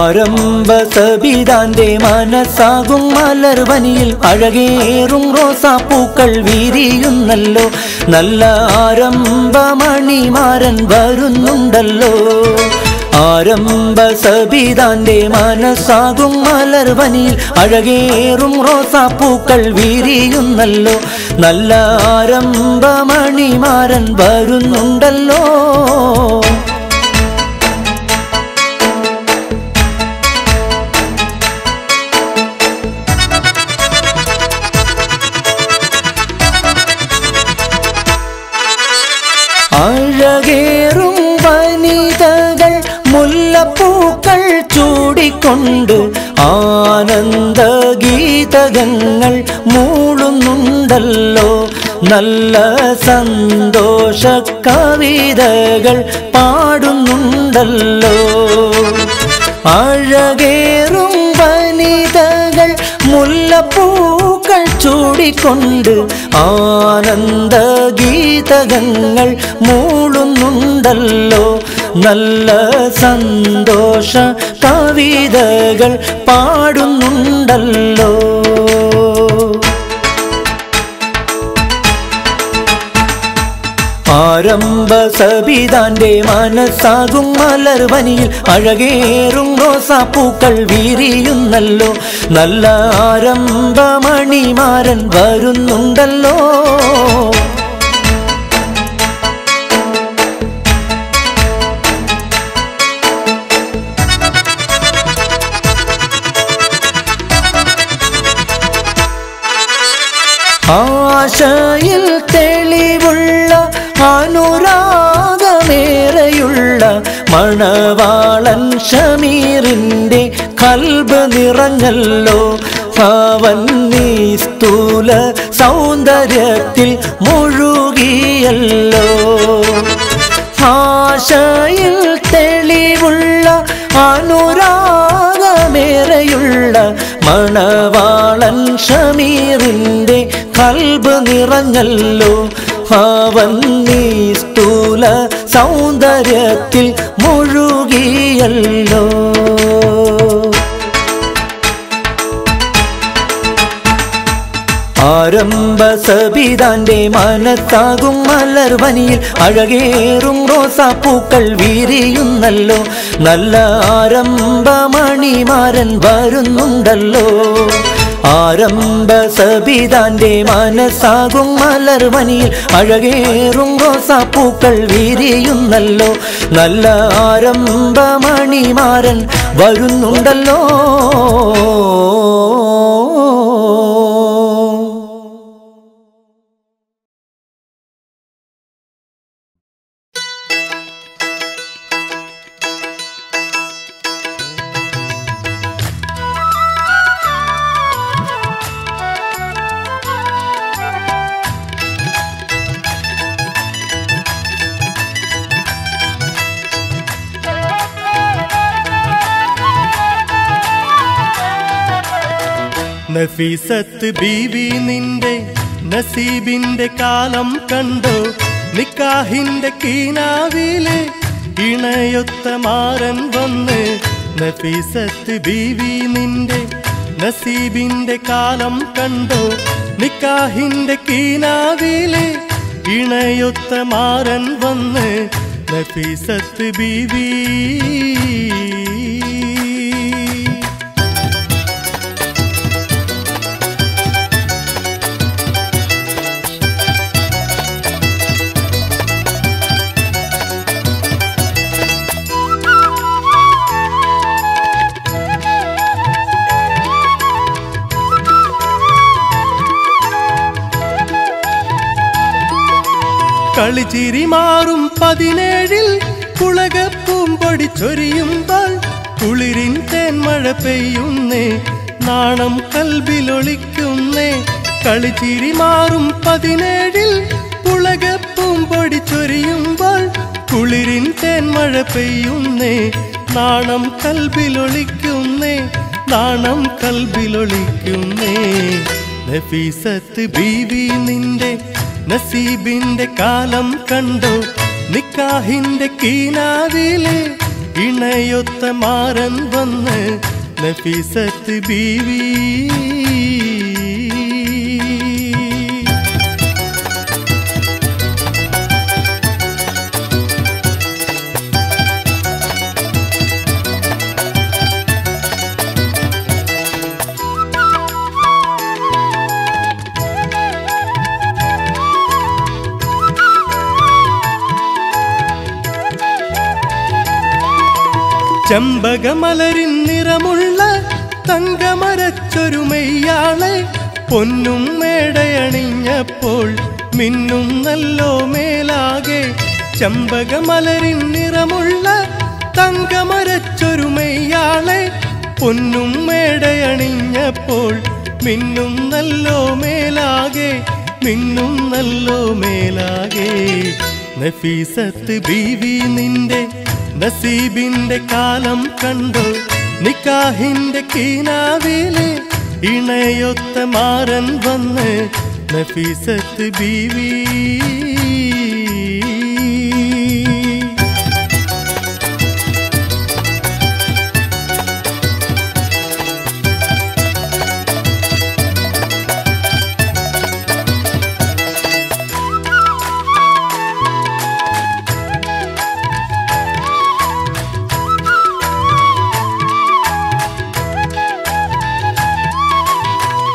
ആരംഭ സബിതാന്റെ മനസ്സാകും മലർവനിയിൽ അഴകേറും റോസാപ്പൂക്കൾ വിരിയുന്നല്ലോ. നല്ല ആരംഭമണിമാരൻ വരുന്നുണ്ടല്ലോ. ആരംഭ സബിതാന്റെ മനസ്സാകും മലർവനിയിൽ അഴകേറും റോസാപ്പൂക്കൾ വിരിയുന്നല്ലോ. നല്ല ആരംഭമണിമാരൻ വരുന്നുണ്ടല്ലോ. അഴകേറും വനിതകൾ മുല്ലപ്പൂക്കൾ ചൂടിക്കൊണ്ട് ആനന്ദഗീതകങ്ങൾ മൂളുന്നുണ്ടല്ലോ. നല്ല സന്തോഷ കവിതകൾ പാടുന്നുണ്ടല്ലോ. അഴകേറും വനിതകൾ മുല്ലപ്പൂക്കൾ ചൂടിക്കൊണ്ട് ആനന്ദഗീതകങ്ങൾ മൂളുന്നുണ്ടല്ലോ. നല്ല സന്തോഷ കവിതകൾ പാടുന്നുണ്ടല്ലോ. ആരംഭ സബിതാന്റെ മനസ്സാകും മലർവനിയിൽ അഴകേറും റോസാപ്പൂക്കൾ വിരിയുന്നല്ലോ. നല്ല ആരംഭമണിമാരൻ വരുന്നുണ്ടല്ലോ. ആശയിൽ തെളിവുള്ള അനുരാഗമേറെയുള്ള മണവാളൻ ഷമീറിൻ്റെ കൽബ് നിറഞ്ഞല്ലോ. അവൻ നിസ്തൂല സൗന്ദര്യത്തിൽ മുഴുകിയല്ലോ. ആശയിൽ തെളിവുള്ള അനുരാഗമേറെയുള്ള മണവാളൻ ഷമീറിൻ്റെ കൽബ് നിറഞ്ഞല്ലോ. അവൻ നിസ്തൂല സൗന്ദര്യത്തിൽ മുഴുകിയല്ലോ. ആരംഭ സബിതാന്റെ മനസ്സാകും മലർവനിയിൽ അഴകേറും റോസാപ്പൂക്കൾ വിരിയുന്നല്ലോ. നല്ല ആരംഭമണിമാരൻ വരുന്നുണ്ടല്ലോ. ആരംഭ സബിതാന്റെ മനസ്സാകും മലർവനിയിൽ അഴകേറും റോസാപ്പൂക്കൾ വിരിയുന്നല്ലോ. നല്ല ആരംഭമണിമാരൻ വരുന്നുണ്ടല്ലോ. നഫീസത്ത് ബീവി നിന്റെ നസീബിന്റെ കാലം കണ്ടോ. നിക്കാഹിന്റെ കീനാവിലെ ഇണയൊത്ത മാരൻ വന്ന്. നഫീസത്ത് ബീവി നിന്റെ നസീബിന്റെ കാലം കണ്ടോ. നിക്കാഹിന്റെ കീനാവിലെ ഇണയൊത്ത മാരൻ വന്ന്. നഫീസത്ത് ബീവി കളിച്ചിരി മാറും 17 കുളകപ്പൂമ്പൊടി ചൊരിയുമ്പോൾ കുളിരിൻ തേന്മഴ പെയ്യുന്നേ. നാണം കൽബിലൊളിക്കുന്നേ. കളിച്ചിരി മാറും 17 കുളകപ്പൂമ്പൊടി ചൊരിയുമ്പോൾ കുളിരിൻ തേന്മഴ പെയ്യുന്നേ. നാണം കൽബിലൊളിക്കുന്നേ. നാണം കൽബിലൊളിക്കുന്നേ. നഫീസത്ത് ബീവി നിന്റെ നസീബിന്റെ കാലം കണ്ടോ. നിക്കാഹിന്റെ കീനാവിലെ ഇണയൊത്ത മാരൻ വന്ന് നഫീസത്ത് ബീവി. ചെമ്പകമലരിൻ നിറമുള്ള തങ്കമരച്ചൊരുമയ്യാളെ പൊന്നും മേടയണിഞ്ഞപ്പോൾ മിന്നും നല്ലോ മേലാകെ. ചെമ്പകമലരിൻ നിറമുള്ള തങ്കമരച്ചൊരുമയ്യാളെ പൊന്നും മേടയണിഞ്ഞപ്പോൾ മിന്നും നല്ലോ മേലാകെ, മിന്നും നല്ലോ മേലാകെ. നഫീസത്ത് ബീവി നിന്റെ നസീബിന്റെ കാലം കണ്ടോ, നിക്കാഹിന്റെ കീനാവിലെ ഇണയൊത്ത മാരൻ വന്ന് നഫീസത്ത് ബീവി.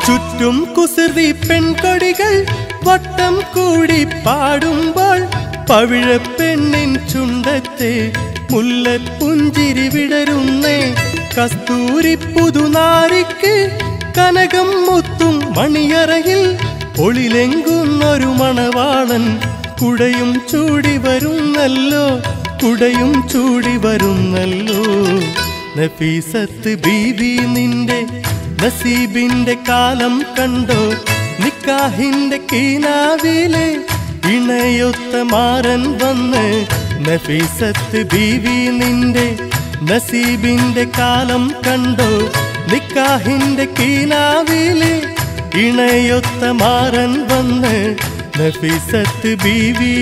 ചുറ്റും കുസൃതി പെൺകൊടികൾ വട്ടം കൂടി പാടുമ്പോൾ പവിഴപ്പെണ്ണിൻ ചുണ്ടത്തെ മുല്ലപ്പുഞ്ചിരി വിടരുന്നേ. കസ്തൂരി പുതുനാരിക്ക് കനകം മുത്തും മണിയറയിൽ ഒളിലെങ്കുന്നൊരു മണവാളൻ കുടയും ചൂടി വരുന്നല്ലോ, കുടയും ചൂടി വരുന്നല്ലോ. നഫീസത്ത് ബീവി നിന്റെ നസീബിന്റെ കാലം കണ്ടോ, നിക്കാഹിന്റെ കീനാവിലെ ഇണയൊത്ത മാരൻ വന്ന് നഫീസത്ത് ബീവി നിന്റെ നസീബിന്റെ കാലം കണ്ടോ, നിക്കാഹിന്റെ കീനാവിലെ ഇണയൊത്ത മാരൻ വന്ന് നഫീസത്ത് ബീവി.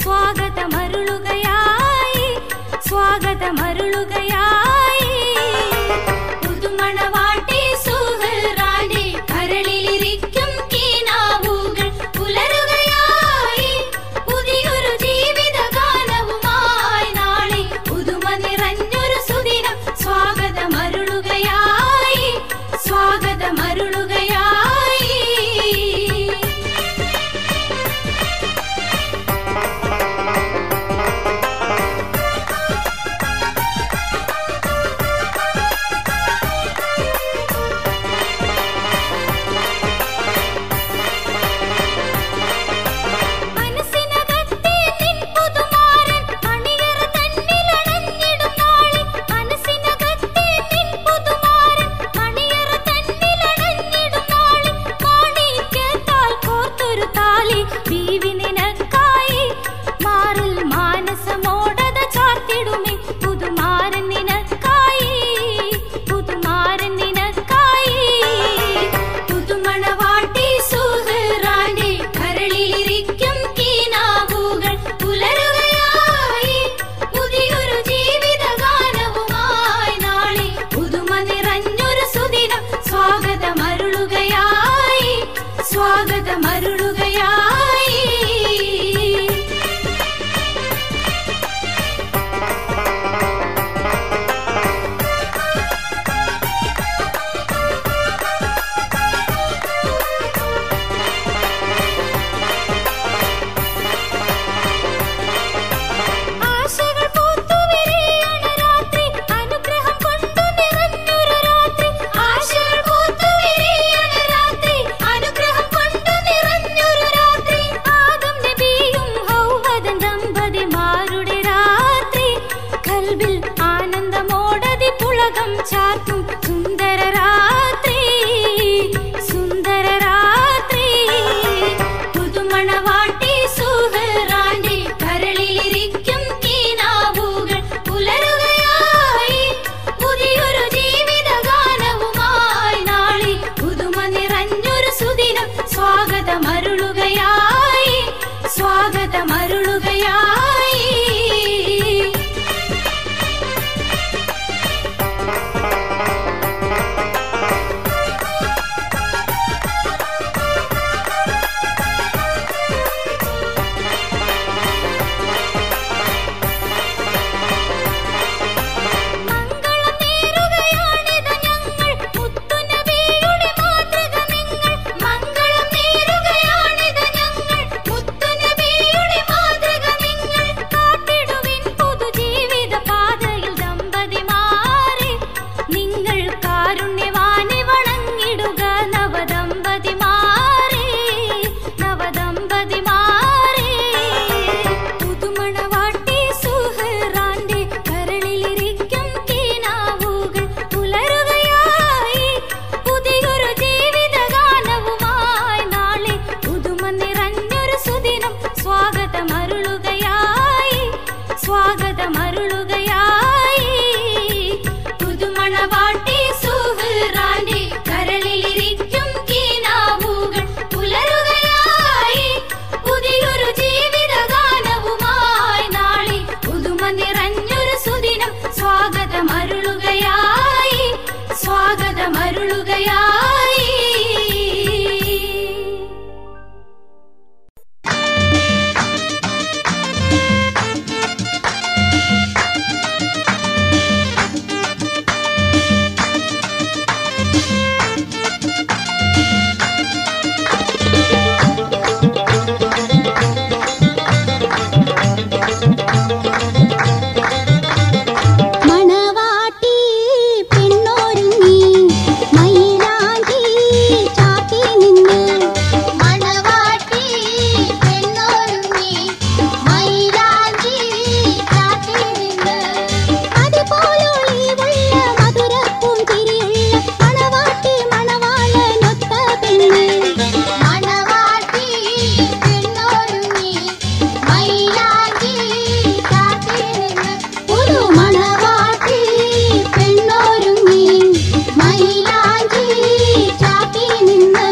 സ്വാഗതം സ്വാഗതമരുളുകയായി. പുതുമണവാട്ടി സുഹ്റാന്റെ കരളിലിരിക്കും കീനാവുകൾ പുലരുകയായി. പുതിയൊരു ജീവിതഗാനവുമായി നാളെ പുതുമ നിറഞ്ഞൊരു സുദിനം സ്വാഗതമരുളുകയായി, സ്വാഗതമരുളുകയായി. മണവാട്ടി പെണ്ണൊരുങ്ങി മൈലാഞ്ചി ചാർത്തി നിന്ന്. മണവാട്ടി പെണ്ണൊരുങ്ങി മൈലാഞ്ചി ചാർത്തി നിന്ന്. അതുപോലൊളിവുള്ള മധുരപ്പും ചിരിയുള്ള മണവാട്ടി മണവാളനൊത്ത പെണ്ണ്. മണവാട്ടി പെണ്ണൊരുങ്ങി മൈലാഞ്ചി ചാർത്തി നിന്ന്. പുതു മണവാട്ടി പെണ്ണൊരുങ്ങി മൈലാഞ്ചി ചാർത്തി നിന്ന്.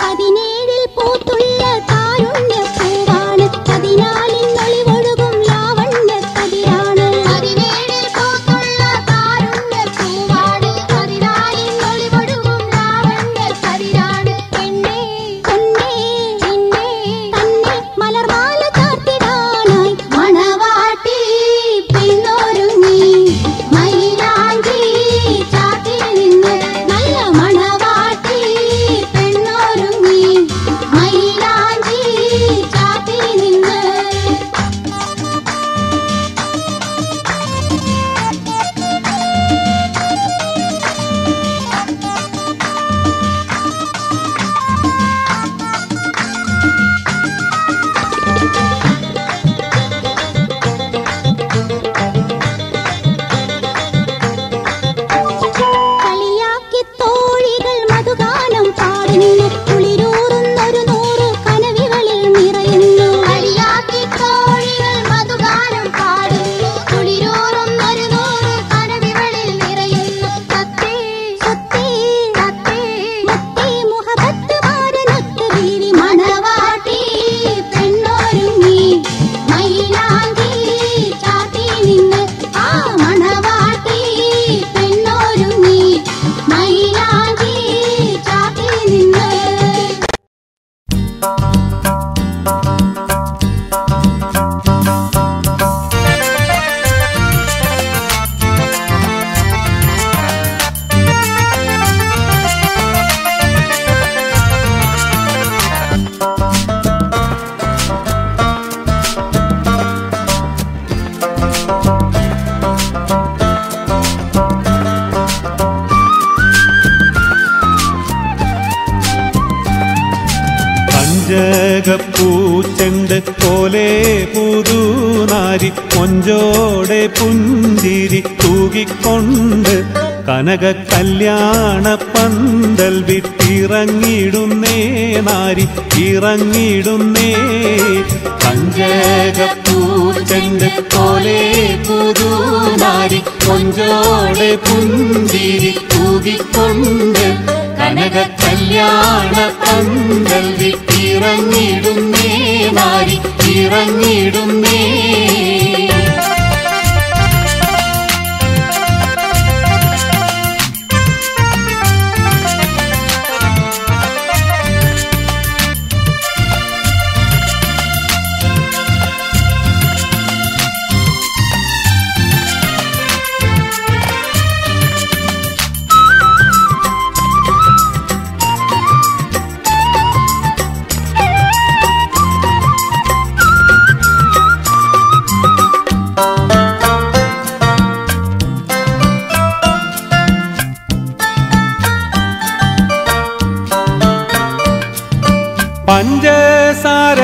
പതിനേഴിൽ പൂത്തുള്ള താരുണ്യപ്പൂവാണ്, പതിനാലിന്നൊളിവൊഴുകും ലാവണ്യക്കതിരാണ്. പതിനേഴിൽ പൂത്തുള്ള താരുണ്യപ്പൂവാണ്, പതിനാലിന്നൊളിവൊഴുകും ലാവണ്യക്കതിരാണ്. പെണ്ണേ പൊന്നേ നിന്നെ തന്നെ മലർമാല ചാർത്തിടാനായി മണവാട്ടി പെണ്ണൊരുങ്ങി മൈലാഞ്ചി ചാർത്തി നിന്ന്. നല്ല മണവാട്ടി പെണ്ണൊരുങ്ങി മൈലാഞ്ചി ചാർത്തി നിന്ന്. കളിയാക്കി തോഴികൾ മധുഗാനം പാടുന്നു, കുളിരൂറുന്നൊരു നൂറ് കനവികളിൽ നിറയുന്നു. കളിയാക്കി തോഴികൾ മധുഗാനം പാടുന്നു, കുളിരൂറുന്നൊരു നൂറ് കനവികളിൽ നിറയുന്നു. സത്തേ സത്തേ സത്തേ മുത്തേ മുഹബത്ത് വാരനൊത്ത് വീരി മണവാട്ടി പെണ്ണൊരുങ്ങി മൈലാഞ്ചി ചാർത്തി നിന്ന്. ആ മണവാട്ടി പെണ്ണൊരുങ്ങി മൈലാഞ്ചി ചാർത്തി നിന്ന്. പഞ്ചകപ്പൂച്ചെണ്ട് പോലെ പുതുനാരി കൊഞ്ചോടെ പുഞ്ചിരി തൂകിക്കൊണ്ട് കനക കല്യാണ പന്തൽ വിട്ടിറങ്ങിടുന്നേ നാരി ഇറങ്ങിടുന്നേ. പഞ്ചകപ്പൂച്ചെണ്ട് പോലെ പുതുനാരി കൊഞ്ചോടെ പുഞ്ചിരി തൂകിക്കൊണ്ട് കനക കല്യാണ പന്തൽ വിട്ടിറങ്ങിടുന്നേ നാരി ഇറങ്ങിടുന്നേ. പഞ്ചസാര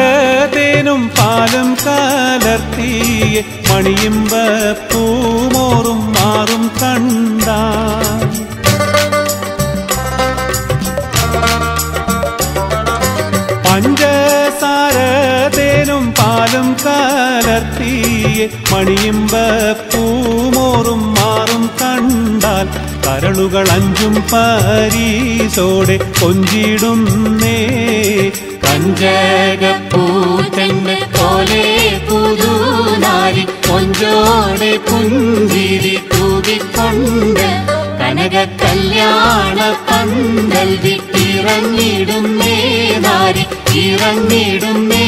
തേനും പാലും കലർത്തിയ മണിയിമ്പ പൂമോറും മാറും കണ്ട പഞ്ചസാര തേനും പാലും കലർത്തിയ മണിയിമ്പ പൂമോറും മാറും കണ്ടാൽ കരളുകൾ അഞ്ചും പരീസോടെ കൊഞ്ചിടുന്നേ കഞ്ചകപ്പൂച്ചെണ്ട് പോലെ പുതുനാരി കൊഞ്ചോടെ പുഞ്ചിരി തൂകിക്കൊണ്ട് കനക കല്യാണ പന്തൽ വിട്ടിറങ്ങിടുന്നേ നാരി ഇറങ്ങിടുന്നേ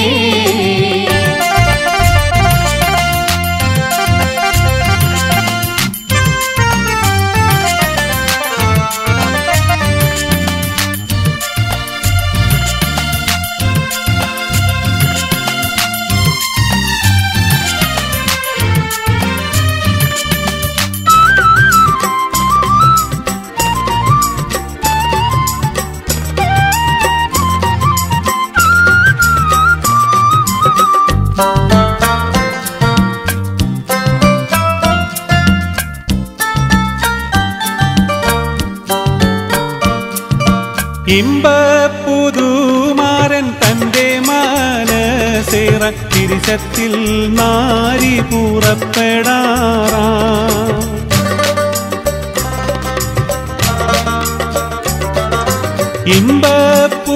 ഇമ്പപ്പുതുമാരൻ തന്റെ മനസേറ തിരിശത്തിൽ നാരി പുറപ്പെടാറാ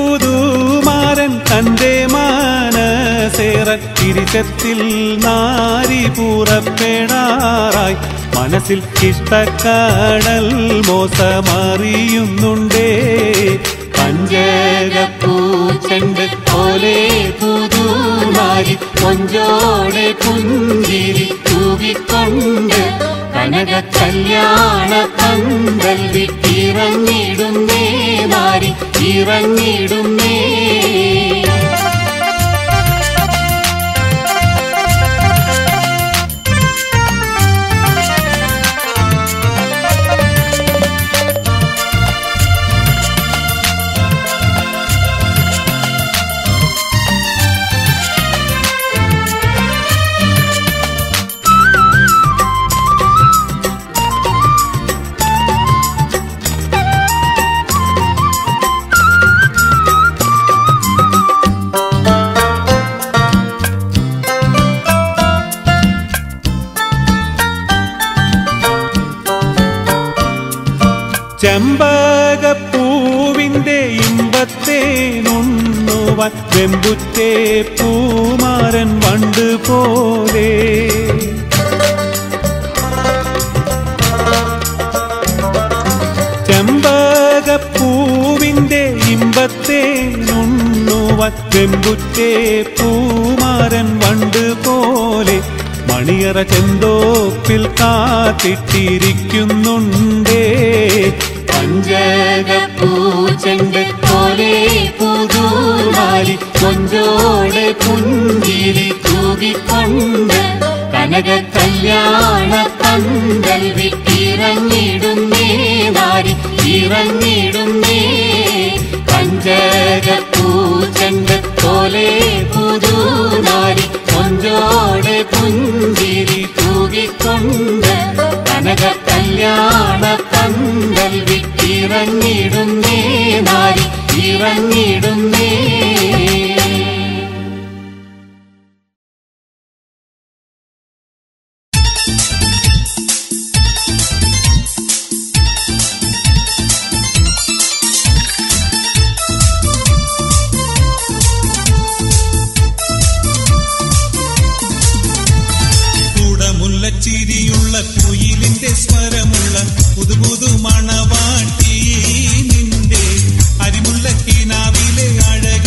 ഇമ്പപ്പുതുമാരൻ തന്റെ മനസേറ തിരിശത്തിൽ നാരി പുറപ്പെടാറായി മനസ്സിൽ ഇഷ്ടക്കടൽ മോസമറിയുന്നുണ്ടേ പഞ്ചകപ്പൂച്ചെണ്ട് പോലെ പുതുനാരി കൊഞ്ചോടെ പുഞ്ചിരി തൂകിക്കൊണ്ട് കനക കല്യാണ പന്തൽ വിട്ടിറങ്ങിടുന്നേ നാരി ഇറങ്ങിടുന്നേ ചെമ്പകപ്പൂവിന്റെ ഇമ്പത്തെ നുണ്ണുവാൻ വെമ്പുറ്റേ പൂമാരൻ വണ്ട് പോലെ ചെമ്പകപ്പൂവിന്റെ ഇമ്പത്തെ നുണ്ണുവാൻ വെമ്പുറ്റേ പൂമാരൻ വണ്ട് പോലെ മണിയറ ചെന്തോപ്പിൽ കാത്തിട്ടിരിക്കുന്നുണ്ടേ പഞ്ചകപ്പൂച്ചെണ്ട് പോലെ പുതുനാരി കൊഞ്ചോടെ പുഞ്ചിരി തൂകിക്കൊണ്ട് കനക കല്യാണ പന്തൽ വിട്ടിറങ്ങിടുന്നേ നാരി ഇറങ്ങിടുന്നേ പഞ്ചകപ്പൂച്ചെണ്ട് പോലെ പുതുനാരി കൊഞ്ചോടെ പുഞ്ചിരി തൂകിക്കൊണ്ട് കനക കല്യാണ പന്തൽ വിട്ടിറങ്ങിടുന്നേ നാരി ഇറങ്ങിടുന്നേ ചിരിയുള്ള കുയിലിന്റെ സ്വരമുള്ള പുതുപുതു മണവാട്ടി നിന്റെ അരിമുള്ള കിനാവിലെ അഴക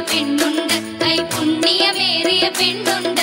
പെണ്ണുണ്ട് കൈ പുണ്യമേറിയ പെണ്ണുണ്ട്